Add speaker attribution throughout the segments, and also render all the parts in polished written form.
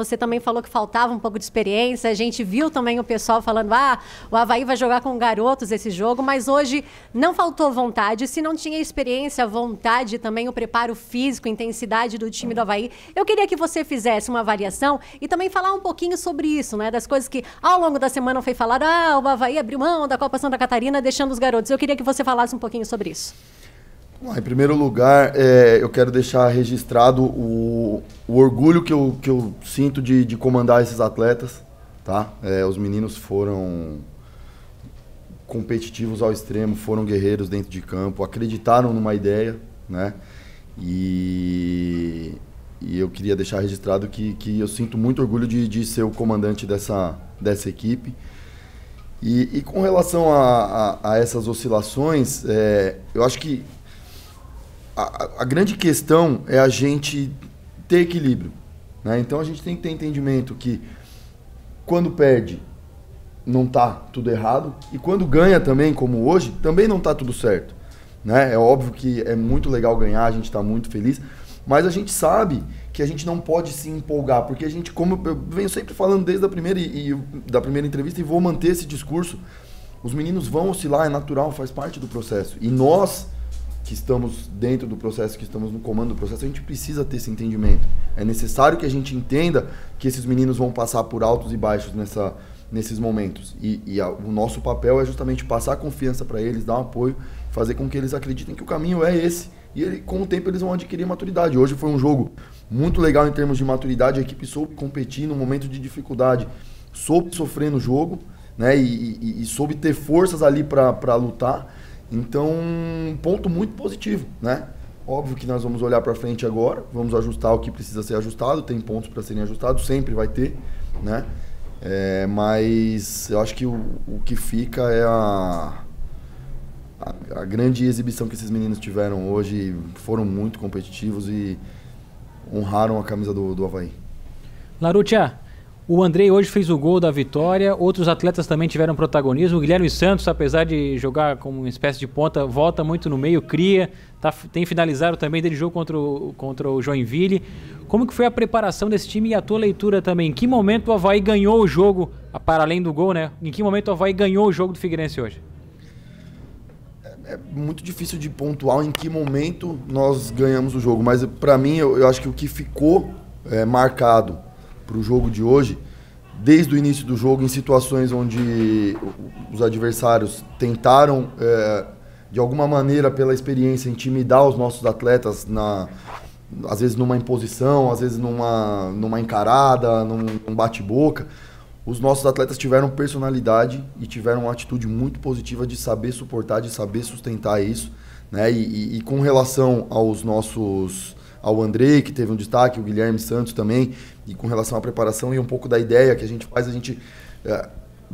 Speaker 1: Você também falou que faltava um pouco de experiência. A gente viu também o pessoal falando, o Avaí vai jogar com garotos esse jogo, mas hoje não faltou vontade. Se não tinha experiência, vontade, também o preparo físico, intensidade do time do Avaí. Eu queria que você fizesse uma avaliação e também falar um pouquinho sobre isso, né? Das coisas que ao longo da semana foi falado, o Avaí abriu mão da Copa Santa Catarina, deixando os garotos. Eu queria que você falasse um pouquinho sobre isso.
Speaker 2: Bom, em primeiro lugar, eu quero deixar registrado o orgulho que eu sinto de comandar esses atletas, tá? Os meninos foram competitivos ao extremo, foram guerreiros dentro de campo, acreditaram numa ideia, né? E eu queria deixar registrado que eu sinto muito orgulho de ser o comandante dessa equipe. E com relação a essas oscilações, eu acho que a grande questão é a gente ter equilíbrio, né? Então a gente tem que ter entendimento que quando perde não está tudo errado e quando ganha também, como hoje, também não está tudo certo, né? É óbvio que é muito legal ganhar, a gente está muito feliz, mas a gente sabe que a gente não pode se empolgar, porque a gente, como eu venho sempre falando desde a primeira entrevista e vou manter esse discurso, os meninos vão oscilar, é natural, faz parte do processo. E nós que estamos dentro do processo, que estamos no comando do processo, a gente precisa ter esse entendimento. É necessário que a gente entenda que esses meninos vão passar por altos e baixos nesses momentos. O nosso papel é justamente passar confiança para eles, dar um apoio, fazer com que eles acreditem que o caminho é esse. E com o tempo eles vão adquirir maturidade. Hoje foi um jogo muito legal em termos de maturidade, a equipe soube competir no momento de dificuldade, soube sofrer no jogo, né? E soube ter forças ali para lutar. Então, um ponto muito positivo, né? Óbvio que nós vamos olhar para frente agora, vamos ajustar o que precisa ser ajustado, tem pontos para serem ajustados, sempre vai ter, né? Mas eu acho que o que fica é a grande exibição que esses meninos tiveram hoje, foram muito competitivos e honraram a camisa do Avaí.
Speaker 3: Larutia, o Andrei hoje fez o gol da vitória, outros atletas também tiveram protagonismo. O Guilherme Santos, apesar de jogar como uma espécie de ponta, volta muito no meio, cria, tem finalizado também dele jogo contra o Joinville. Como que foi a preparação desse time e a tua leitura também? Em que momento o Avaí ganhou o jogo, para além do gol, né? Em que momento o Avaí ganhou o jogo do Figueirense hoje?
Speaker 2: É muito difícil de pontuar em que momento nós ganhamos o jogo, mas para mim eu acho que o que ficou marcado para o jogo de hoje, desde o início do jogo, em situações onde os adversários tentaram, de alguma maneira, pela experiência, intimidar os nossos atletas, às vezes numa imposição, às vezes numa encarada, num bate-boca, os nossos atletas tiveram personalidade e tiveram uma atitude muito positiva de saber suportar, de saber sustentar isso, né? E com relação ao Andrei, que teve um destaque, o Guilherme Santos também, e com relação à preparação e um pouco da ideia que a gente faz,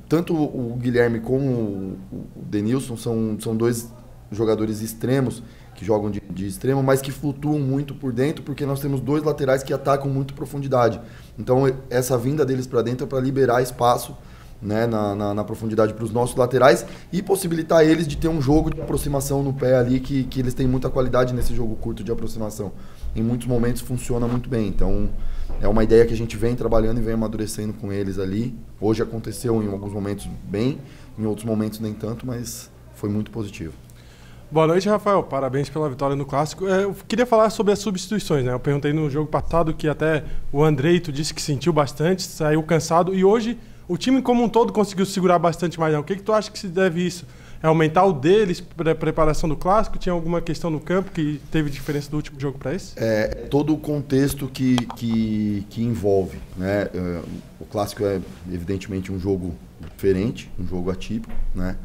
Speaker 2: tanto o Guilherme como o Denilson são dois jogadores extremos, que jogam de extremo, mas que flutuam muito por dentro, porque nós temos dois laterais que atacam muito profundidade. Então, essa vinda deles para dentro é para liberar espaço, né, na profundidade para os nossos laterais e possibilitar eles de ter um jogo de aproximação no pé ali, que eles têm muita qualidade nesse jogo curto de aproximação. Em muitos momentos funciona muito bem. Então, é uma ideia que a gente vem trabalhando e vem amadurecendo com eles ali. Hoje aconteceu em alguns momentos bem, em outros momentos nem tanto, mas foi muito positivo.
Speaker 4: Boa noite, Rafael. Parabéns pela vitória no Clássico. Eu queria falar sobre as substituições, né? Eu perguntei no jogo passado que até o Andrei, tu disse que sentiu bastante, saiu cansado, e hoje o time como um todo conseguiu segurar bastante mais. O que tu acha que se deve isso? É aumentar o deles para a preparação do Clássico? Tinha alguma questão no campo que teve diferença do último jogo para esse?
Speaker 2: Todo o contexto que envolve, né? O Clássico é evidentemente um jogo diferente, um jogo atípico, né?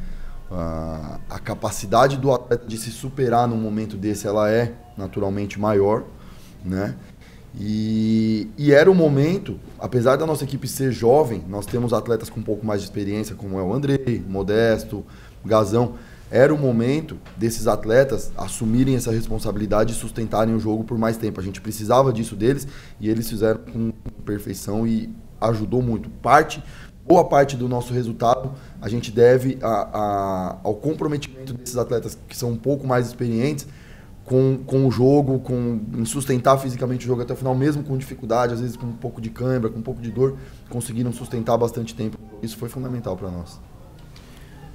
Speaker 2: A capacidade do atleta de se superar num momento desse, ela é naturalmente maior, né? E era o momento, apesar da nossa equipe ser jovem, nós temos atletas com um pouco mais de experiência, como é o Andrei, Modesto, o Gazão. Era o momento desses atletas assumirem essa responsabilidade e sustentarem o jogo por mais tempo. A gente precisava disso deles e eles fizeram com perfeição e ajudou muito. Boa parte do nosso resultado a gente deve ao comprometimento desses atletas que são um pouco mais experientes, com o jogo, em sustentar fisicamente o jogo até o final, mesmo com dificuldade, às vezes com um pouco de cãibra, com um pouco de dor, conseguiram sustentar bastante tempo. Isso foi fundamental para nós.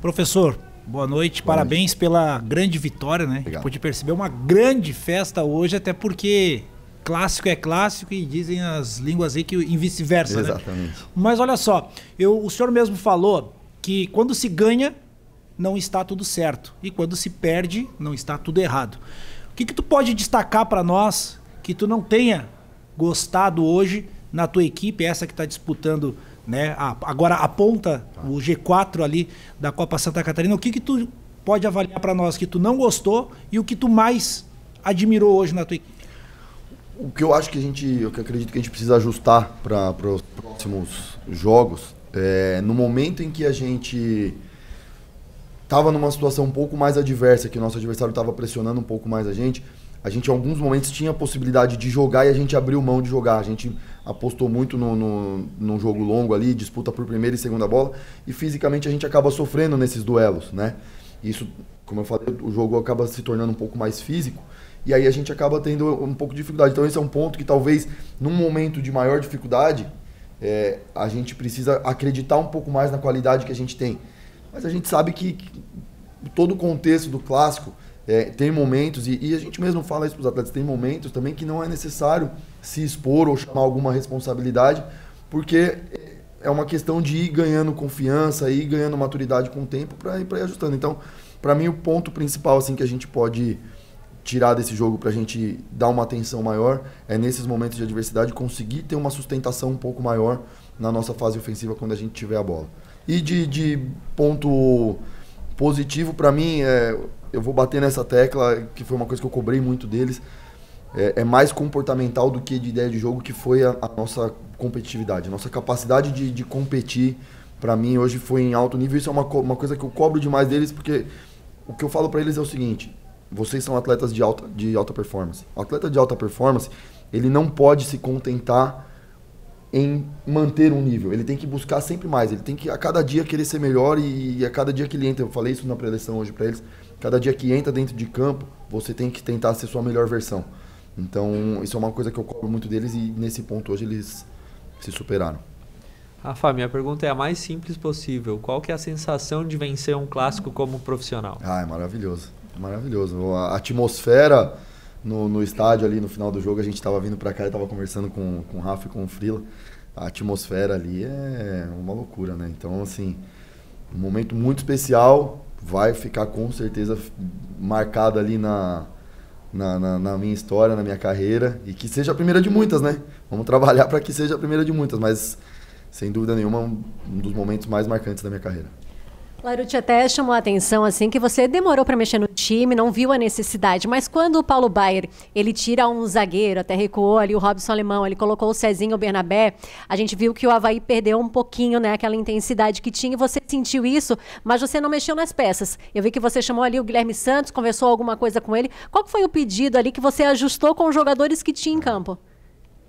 Speaker 5: Professor, boa noite, parabéns pela grande vitória, né?
Speaker 2: Obrigado.
Speaker 5: Pude perceber uma grande festa hoje, até porque clássico é clássico e dizem as línguas aí que em vice-versa, né?
Speaker 2: Exatamente.
Speaker 5: Mas olha só, o senhor mesmo falou que quando se ganha, não está tudo certo. E quando se perde, não está tudo errado. O que tu pode destacar para nós que tu não tenha gostado hoje na tua equipe, essa que está disputando, né, agora aponta o G4 ali da Copa Santa Catarina? O que tu pode avaliar para nós que tu não gostou e o que tu mais admirou hoje na tua equipe?
Speaker 2: O que eu acho que eu acredito que a gente precisa ajustar para os próximos jogos, no momento em que a gente estava numa situação um pouco mais adversa, que o nosso adversário estava pressionando um pouco mais a gente em alguns momentos tinha a possibilidade de jogar e a gente abriu mão de jogar. A gente apostou muito num jogo longo ali, disputa por primeira e segunda bola, e fisicamente a gente acaba sofrendo nesses duelos, né? Isso, como eu falei, o jogo acaba se tornando um pouco mais físico, e aí a gente acaba tendo um pouco de dificuldade. Então esse é um ponto que talvez, num momento de maior dificuldade, a gente precisa acreditar um pouco mais na qualidade que a gente tem. Mas a gente sabe que todo o contexto do clássico tem momentos, e a gente mesmo fala isso para os atletas, tem momentos também que não é necessário se expor ou chamar alguma responsabilidade, porque é uma questão de ir ganhando confiança, ir ganhando maturidade com o tempo para ir ajustando. Então, para mim, o ponto principal assim, que a gente pode tirar desse jogo para a gente dar uma atenção maior é nesses momentos de adversidade conseguir ter uma sustentação um pouco maior na nossa fase ofensiva quando a gente tiver a bola. E de ponto positivo, para mim, eu vou bater nessa tecla, que foi uma coisa que eu cobrei muito deles, é mais comportamental do que de ideia de jogo, que foi a nossa competitividade. A nossa capacidade de competir, para mim, hoje foi em alto nível. Isso é uma coisa que eu cobro demais deles, porque o que eu falo para eles é o seguinte: vocês são atletas de alta performance. O atleta de alta performance, ele não pode se contentar em manter um nível, ele tem que buscar sempre mais, ele tem que a cada dia querer ser melhor, e a cada dia que ele entra, eu falei isso na pré-eleção hoje para eles, cada dia que entra dentro de campo, você tem que tentar ser sua melhor versão. Então isso é uma coisa que eu cobro muito deles, e nesse ponto hoje eles se superaram.
Speaker 6: Rafa, minha pergunta é a mais simples possível: qual que é a sensação de vencer um clássico como profissional?
Speaker 2: É maravilhoso, maravilhoso. A atmosfera no estádio ali no final do jogo, a gente estava vindo para cá e estava conversando com o Rafa e com o Frila. A atmosfera ali é uma loucura, né? Então, assim, um momento muito especial, vai ficar com certeza marcado ali na minha história, na minha carreira, e que seja a primeira de muitas, né? Vamos trabalhar para que seja a primeira de muitas, mas sem dúvida nenhuma um dos momentos mais marcantes da minha carreira.
Speaker 1: Larucci, até chamou a atenção assim que você demorou para mexer no time, não viu a necessidade, mas quando o Paulo Baier, ele tira um zagueiro, até recuou ali o Robson Alemão, ele colocou o Cezinho, o Bernabé, a gente viu que o Avaí perdeu um pouquinho, né, aquela intensidade que tinha, e você sentiu isso, mas você não mexeu nas peças. Eu vi que você chamou ali o Guilherme Santos, conversou alguma coisa com ele. Qual que foi o pedido ali que você ajustou com os jogadores que tinha em campo?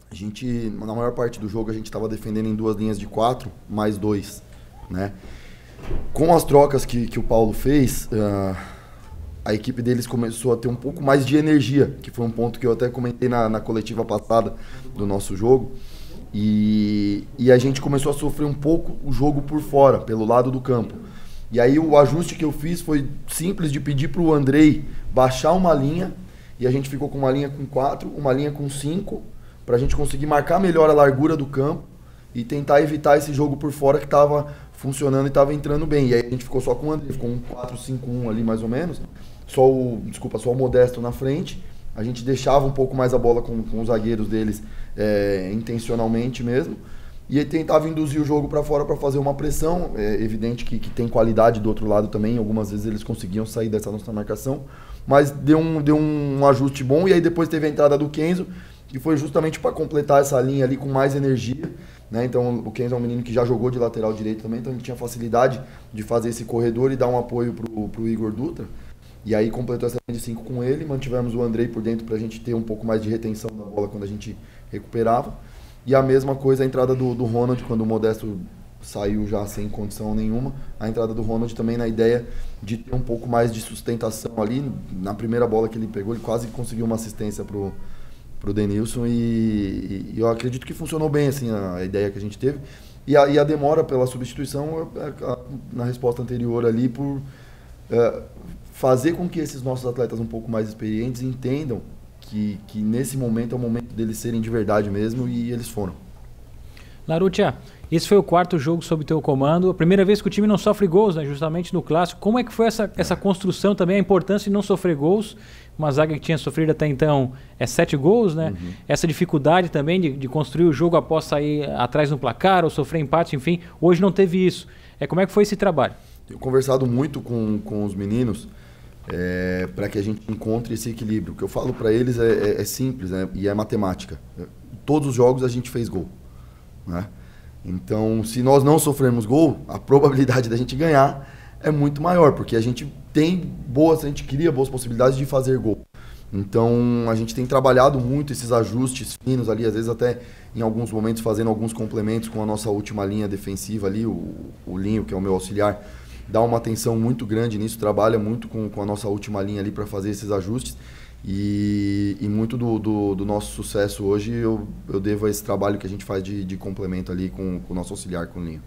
Speaker 2: A gente, na maior parte do jogo, a gente estava defendendo em 2 linhas de 4, mais 2, né? Com as trocas que o Paulo fez, a equipe deles começou a ter um pouco mais de energia, que foi um ponto que eu até comentei na coletiva passada do nosso jogo. E a gente começou a sofrer um pouco o jogo por fora, pelo lado do campo. E aí o ajuste que eu fiz foi simples, de pedir para o Andrei baixar uma linha, e a gente ficou com uma linha com 4, uma linha com 5, para a gente conseguir marcar melhor a largura do campo e tentar evitar esse jogo por fora que estava funcionando e estava entrando bem. E aí a gente ficou só com o André, ficou um 4-5-1 ali mais ou menos, só o Modesto na frente. A gente deixava um pouco mais a bola com os zagueiros deles, intencionalmente mesmo, e aí tentava induzir o jogo para fora para fazer uma pressão. É evidente que tem qualidade do outro lado também, algumas vezes eles conseguiam sair dessa nossa marcação, mas deu um ajuste bom. E aí depois teve a entrada do Kenzo, que foi justamente para completar essa linha ali com mais energia, né? Então o Kenzo é um menino que já jogou de lateral direito também, então ele tinha facilidade de fazer esse corredor e dar um apoio pro Igor Dutra. E aí completou essa linha de 5 com ele, mantivemos o Andrei por dentro para a gente ter um pouco mais de retenção da bola quando a gente recuperava. E a mesma coisa a entrada do Ronald, quando o Modesto saiu já sem condição nenhuma. A entrada do Ronald também na ideia de ter um pouco mais de sustentação ali. Na primeira bola que ele pegou, ele quase conseguiu uma assistência pro Denilson e eu acredito que funcionou bem assim, a ideia que a gente teve. E a demora pela substituição, na resposta anterior ali, por fazer com que esses nossos atletas um pouco mais experientes entendam que nesse momento é o momento deles serem de verdade mesmo, e eles foram.
Speaker 3: Larutia, esse foi o 4º jogo sob teu comando, a primeira vez que o time não sofre gols, né, justamente no Clássico. Como é que foi essa construção também, a importância de não sofrer gols? Uma zaga que tinha sofrido até então 7 gols, né? Uhum. Essa dificuldade também de construir o jogo após sair atrás no placar ou sofrer empate, enfim, hoje não teve isso. Como é que foi esse trabalho?
Speaker 2: Tenho conversado muito com os meninos para que a gente encontre esse equilíbrio. O que eu falo para eles é simples, né? E é matemática. Todos os jogos a gente fez gol, né? Então, se nós não sofrermos gol, a probabilidade da gente ganhar é muito maior, porque a gente cria boas possibilidades de fazer gol. Então, a gente tem trabalhado muito esses ajustes finos ali, às vezes até em alguns momentos fazendo alguns complementos com a nossa última linha defensiva ali, o Linho, que é o meu auxiliar, dá uma atenção muito grande nisso, trabalha muito com a nossa última linha ali para fazer esses ajustes. E muito do nosso sucesso hoje eu devo a esse trabalho que a gente faz de complemento ali com o nosso auxiliar, com o Linho.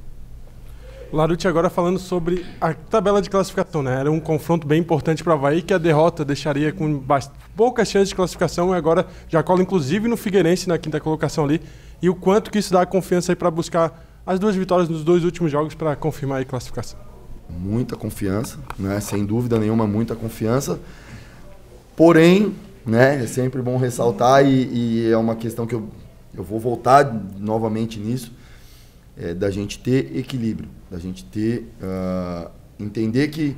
Speaker 4: Laruti, agora falando sobre a tabela de classificação, né? Era um confronto bem importante para o Avaí, que a derrota deixaria com poucas chances de classificação, e agora já cola inclusive no Figueirense na 5ª colocação ali. E o quanto que isso dá confiança aí para buscar as 2 vitórias nos 2 últimos jogos para confirmar a classificação?
Speaker 2: Muita confiança, né? Sem dúvida nenhuma, muita confiança. Porém, né, é sempre bom ressaltar, e é uma questão que eu vou voltar novamente nisso, da gente ter equilíbrio, da gente entender que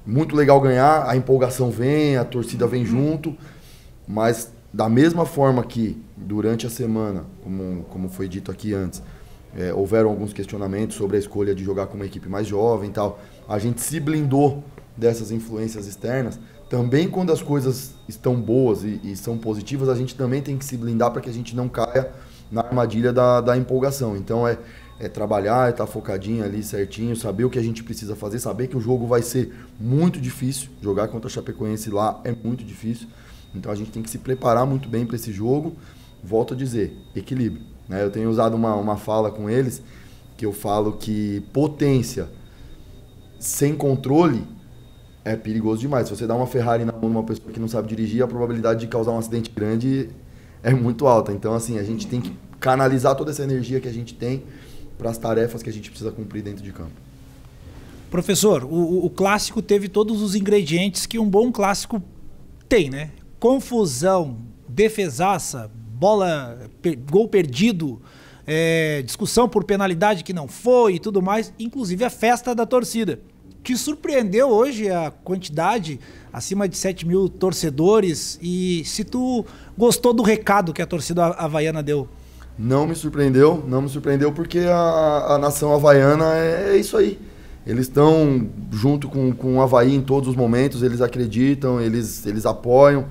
Speaker 2: muito legal ganhar, a empolgação vem, a torcida vem junto, mas da mesma forma que durante a semana, como foi dito aqui antes, houveram alguns questionamentos sobre a escolha de jogar com uma equipe mais jovem e tal, a gente se blindou dessas influências externas. Também quando as coisas estão boas e são positivas, a gente também tem que se blindar para que a gente não caia na armadilha da empolgação. Então é trabalhar, estar focadinho ali certinho, saber o que a gente precisa fazer, saber que o jogo vai ser muito difícil. Jogar contra a Chapecoense lá é muito difícil. Então a gente tem que se preparar muito bem para esse jogo. Volto a dizer, equilíbrio, né? Eu tenho usado uma fala com eles, que eu falo que potência sem controle é perigoso demais. Se você dá uma Ferrari na mão de uma pessoa que não sabe dirigir, a probabilidade de causar um acidente grande é muito alta. Então, assim, a gente tem que canalizar toda essa energia que a gente tem para as tarefas que a gente precisa cumprir dentro de campo.
Speaker 5: Professor, o clássico teve todos os ingredientes que um bom clássico tem, né? Confusão, defesaça, gol perdido, discussão por penalidade que não foi e tudo mais, inclusive a festa da torcida. Te surpreendeu hoje a quantidade, acima de 7 mil torcedores, e se tu gostou do recado que a torcida havaiana deu?
Speaker 2: Não me surpreendeu porque a nação havaiana é isso aí. Eles estão junto com o Avaí em todos os momentos, eles acreditam, eles apoiam,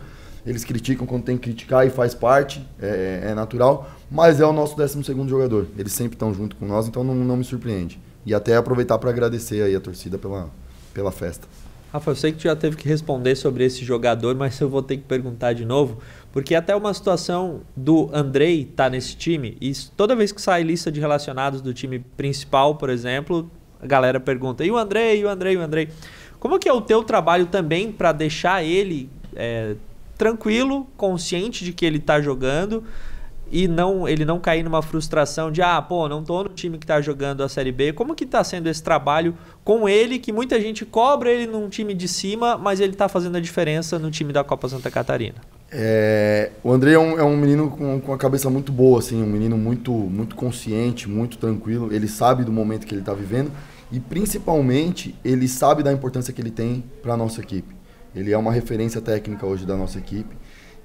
Speaker 2: eles criticam quando tem que criticar e faz parte, é natural, mas é o nosso 12º jogador. Eles sempre estão junto com nós, então não me surpreende. E até aproveitar para agradecer aí a torcida pela festa.
Speaker 6: Rafa, eu sei que tu já teve que responder sobre esse jogador, mas eu vou ter que perguntar de novo, porque até uma situação do Andrei tá nesse time, e toda vez que sai lista de relacionados do time principal, por exemplo, a galera pergunta, e o Andrei, e o Andrei, e o Andrei? Como que é o teu trabalho também para deixar ele tranquilo, consciente de que ele tá jogando, e ele não cair numa frustração de não tô no time que tá jogando a Série B? Como que tá sendo esse trabalho com ele, que muita gente cobra ele num time de cima, mas ele tá fazendo a diferença no time da Copa Santa Catarina?
Speaker 2: O André é um menino com a cabeça muito boa, assim, um menino muito, muito consciente, muito tranquilo. Ele sabe do momento que ele tá vivendo e, principalmente, ele sabe da importância que ele tem para a nossa equipe. Ele é uma referência técnica hoje da nossa equipe.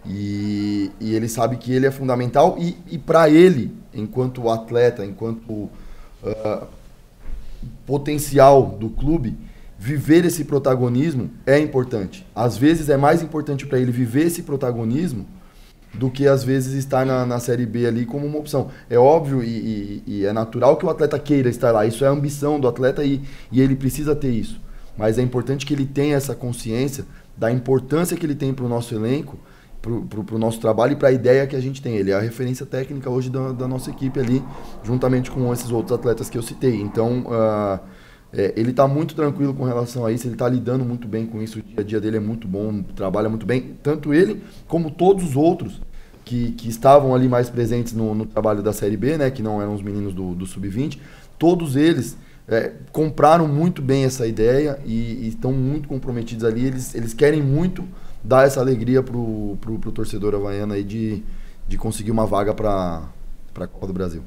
Speaker 2: E ele sabe que ele é fundamental e para ele, enquanto atleta, enquanto potencial do clube, viver esse protagonismo é importante. Às vezes é mais importante para ele viver esse protagonismo do que às vezes estar na Série B ali como uma opção. É óbvio e é natural que o atleta queira estar lá, isso é a ambição do atleta e ele precisa ter isso. Mas é importante que ele tenha essa consciência da importância que ele tem para o nosso elenco, para o nosso trabalho e para a ideia que a gente tem. Ele é a referência técnica hoje da nossa equipe ali, juntamente com esses outros atletas que eu citei. Então, ele está muito tranquilo com relação a isso, ele está lidando muito bem com isso, o dia a dia dele é muito bom, trabalha muito bem, tanto ele como todos os outros que estavam ali mais presentes no trabalho da Série B, né, que não eram os meninos do Sub-20, todos eles compraram muito bem essa ideia e estão muito comprometidos ali, eles querem muito dar essa alegria pro torcedor havaiano aí de conseguir uma vaga para a Copa do Brasil.